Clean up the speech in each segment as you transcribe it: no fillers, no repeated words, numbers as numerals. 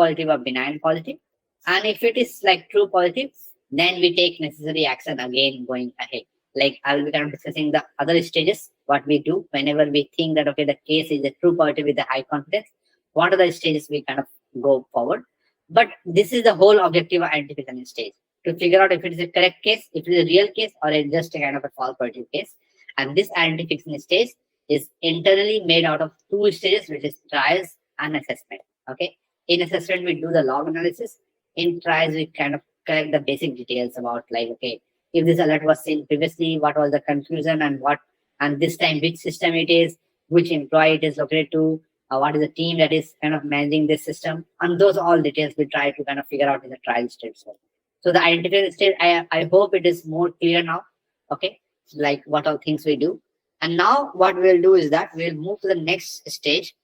positive or benign positive. And if it is like true positive, then we take necessary action again going ahead. Like I will be kind of discussing the other stages, what we do whenever we think that, okay, the case is a true positive with a high confidence. What are the stages we kind of go forward? But this is the whole objective of identification stage, to figure out if it is a correct case, if it is a real case, or just a kind of a false positive case. And this identification stage is internally made out of two stages, which is trials and assessment. Okay. In assessment, we do the log analysis. In trials, we kind of collect the basic details about, like, okay, if this alert was seen previously, what was the confusion, and this time which system it is, which employee it is located to, what is the team that is kind of managing this system, and those all details we try to kind of figure out in the trial stage. So the identification stage, I hope it is more clear now. Okay, like what all things we do. And now what we'll do is that we'll move to the next stage.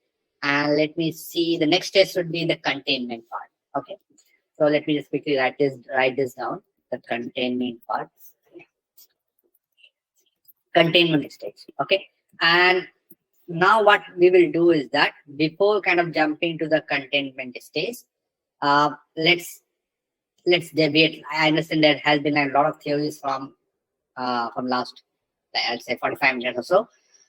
And let me see, the next stage would be the containment part. Okay, so let me just quickly write this down. The containment part, containment stage. Okay, and now what we will do is that before kind of jumping to the containment stage, uh, let's let's debate. I understand there has been a lot of theories from last, I'll say 45 minutes or so.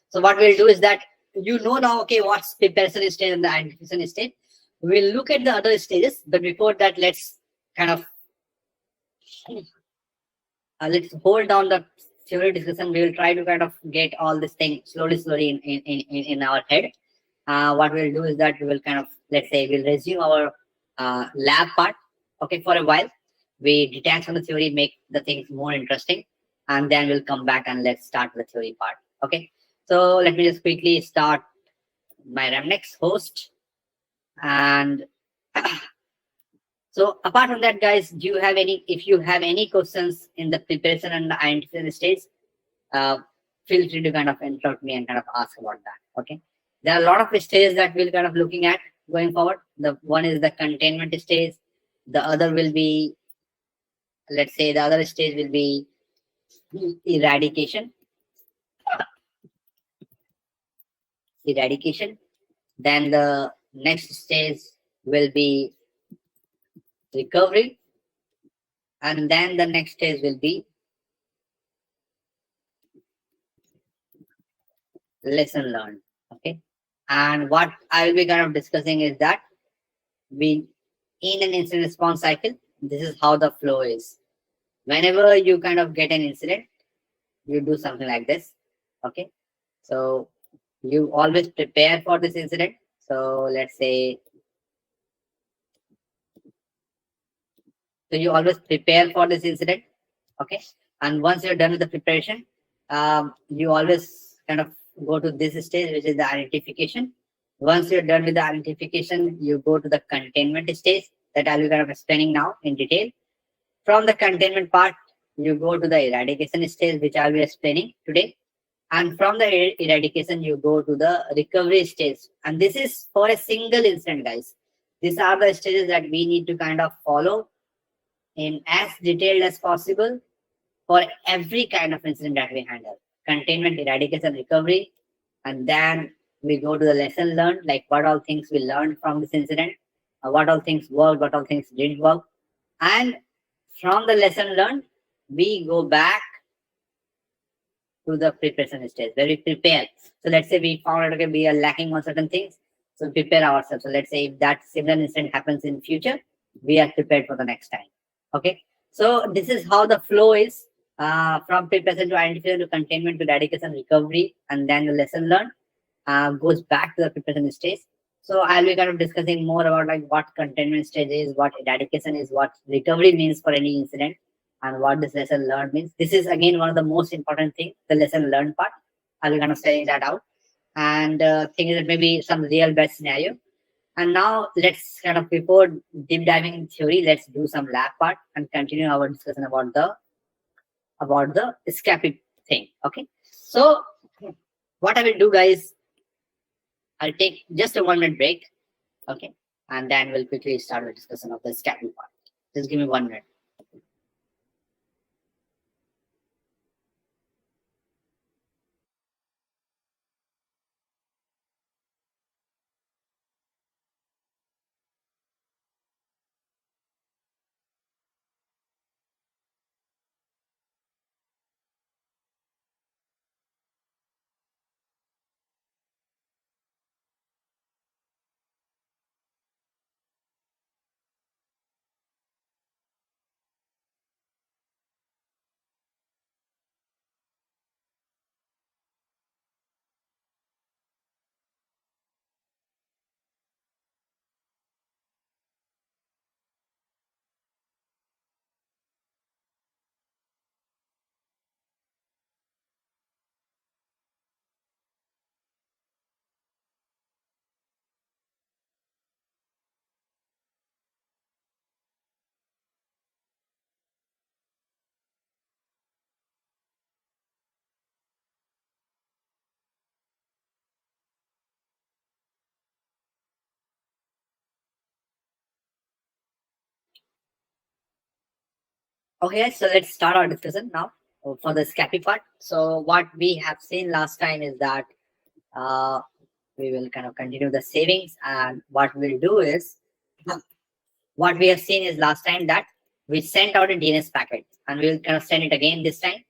So what we'll do is that, now, okay, what's preparation stage and the identification stage. We'll look at the other stages, but before that, let's kind of let's hold down the theory discussion. We will try to kind of get all this thing slowly in our head. What we'll do is that we will kind of, let's say, we'll resume our lab part. Okay, for a while, we detach from the theory, make the things more interesting, and then we'll come back and let's start the theory part. Okay, so let me just quickly start my Remnex host. And so apart from that, guys, do you have any, if you have any questions in the preparation and the identification stage, uh, feel free to kind of interrupt me and kind of ask about that. Okay, there are a lot of stages that we'll kind of looking at going forward. The one is the containment stage. The other will be, let's say, the other stage will be eradication. Then the next stage will be recovery, and then the next stage will be lesson learned. Okay, and what I will be kind of discussing is that we, in an incident response cycle, this is how the flow is. Whenever you kind of get an incident, you do something like this. Okay, so you always prepare for this incident. So let's say, so you always prepare for this incident. Okay, and once you're done with the preparation, you always kind of go to this stage, which is the identification. Once you're done with the identification, you go to the containment stage that I'll be kind of explaining now in detail. From the containment part, you go to the eradication stage, which I'll be explaining today. And from the eradication, you go to the recovery stage. And this is for a single incident, guys. These are the stages that we need to kind of follow in as detailed as possible for every kind of incident that we handle. Containment, eradication, recovery. And then we go to the lesson learned, like what all things we learned from this incident, what all things worked, what all things didn't work. And from the lesson learned, we go back to the preparation stage where we prepare. So let's say we found out, okay, we are lacking on certain things, so prepare ourselves. So let's say if that similar incident happens in future, we are prepared for the next time. Okay, so this is how the flow is, from preparation to identification to containment to eradication, recovery, and then the lesson learned goes back to the preparation stage. So I'll be kind of discussing more about like what containment stage is, what eradication is, what recovery means for any incident, and what this lesson learned means. This is again one of the most important things, the lesson learned part. I'll be kind of saying that out, and thinking that maybe some real best scenario. And now let's kind of, before deep diving in theory, let's do some lab part and continue our discussion about the escaping thing. Okay, so what I will do, guys, I'll take just a 1 minute break. Okay, and then we'll quickly start the discussion of the escaping part. Just give me 1 minute. Okay, so let's start our discussion now for the scapy part. So what we have seen last time is that uh, we will kind of continue the savings, and what we'll do is what we have seen is last time that we sent out a DNS packet, and we'll kind of send it again this time,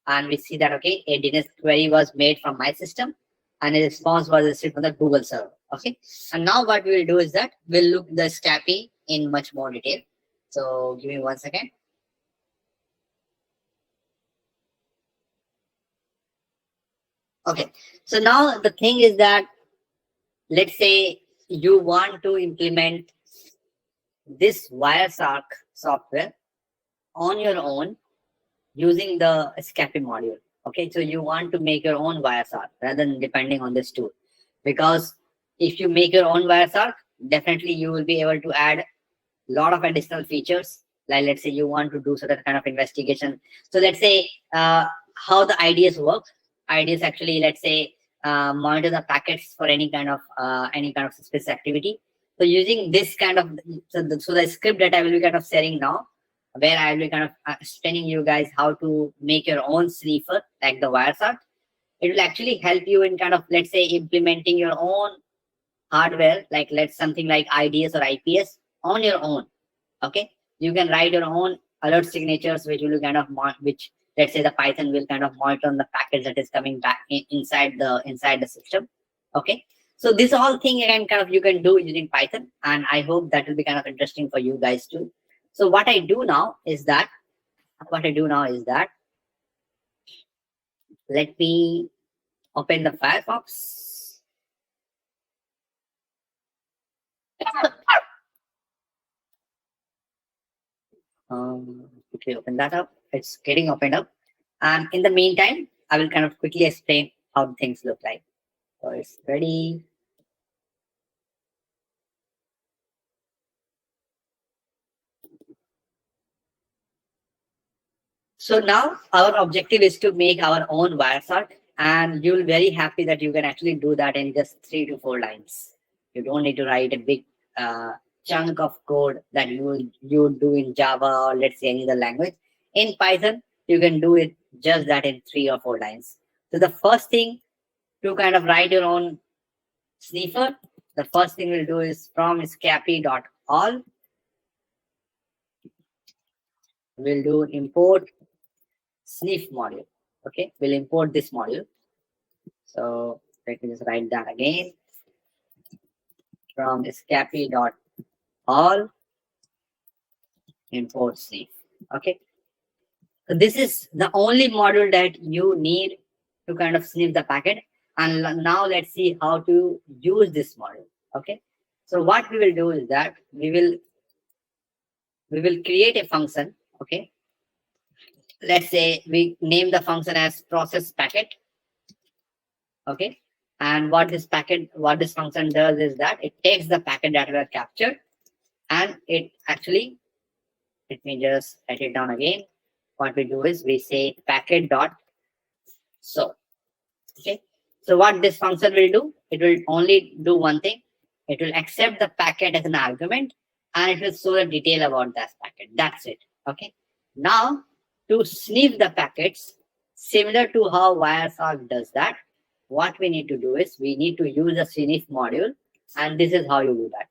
and we see that okay, a DNS query was made from my system and a response was received from the Google server. Okay, and now what we will do is that we'll look the scapy in much more detail. So give me 1 second. Okay, so now the thing is that let's say you want to implement this Wireshark software on your own using the scapy module. Okay, so you want to make your own Wireshark rather than depending on this tool, because if you make your own Wireshark, definitely you will be able to add lot of additional features. Like let's say you want to do certain kind of investigation. So let's say how the IDS work. IDS actually, let's say, monitor the packets for any kind of suspicious activity. So using this kind of so the script that I will be kind of sharing now, where I will be kind of explaining you guys how to make your own sniffer like the Wireshark. It will actually help you in kind of, let's say, implementing your own hardware, like let's something like IDS or IPS on your own. Okay, you can write your own alert signatures which will kind of which, let's say, the Python will kind of monitor on the package that is coming back inside the system. Okay, so this all thing you can do using Python, and I hope that will be kind of interesting for you guys too. So what I do now is that let me open the Firefox. Quickly open that up. It's getting opened up. And in the meantime, I will kind of quickly explain how things look like. So it's ready. So now our objective is to make our own Wireshark, and you'll very happy that you can actually do that in just 3 to 4 lines. You don't need to write a big uh, chunk of code that you would do in Java or let's say any other language. In Python, you can do it just that in 3 or 4 lines. So the first thing to kind of write your own sniffer, the first thing we'll do is from scapy.all, we'll do import sniff module. Okay, we'll import this module. So let me just write that again. From scapy.all import sniff. Okay, so this is the only module that you need to kind of sniff the packet. And now let's see how to use this module. Okay, so what we will do is that we will create a function. Okay, let's say we name the function as process packet. Okay, and what this function does is that it takes the packet that were captured, and it actually, let me just write it down again. What we do is we say packet dot so. Okay, so what this function will do, it will only do one thing. It will accept the packet as an argument, and it will show the detail about that packet. That's it. Okay, now to sniff the packets, similar to how Wireshark does that, what we need to do is we need to use a sniff module, and this is how you do that.